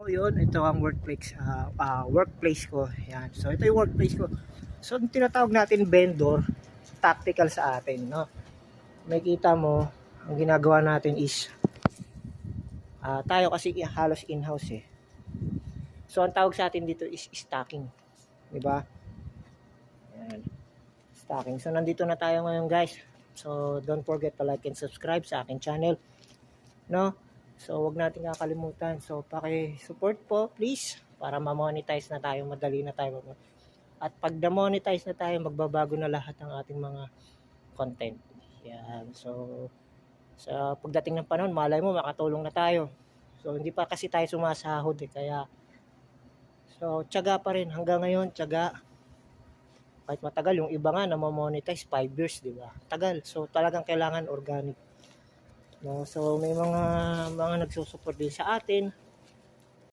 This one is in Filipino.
So yun, ito ang workplace ko. Yan. So ito yung workplace ko. So ang tinatawag natin vendor, tactical sa atin, no. Makikita mo, ang ginagawa natin is tayo kasi halos in-house eh. So ang tawag sa atin dito is stocking, 'di ba? Yan. Stocking. So nandito na tayo ngayon, guys. So don't forget to like and subscribe sa akin channel, no? So wag nating kakalimutan. So paki-support po please para ma-monetize na tayo, madali na tayo. At pag na-monetize na tayo, magbabago na lahat ng ating mga content. Yan. So sa pagdating ng panahon, malay mo makatulong na tayo. So hindi pa kasi tayo sumasahod eh, kaya so tiyaga pa rin hanggang ngayon, tiyaga. Kahit matagal, yung iba nga na ma-monetize 5 years, di ba? Tagal. So talagang kailangan organic. No, so may mga nagsusupport din sa atin.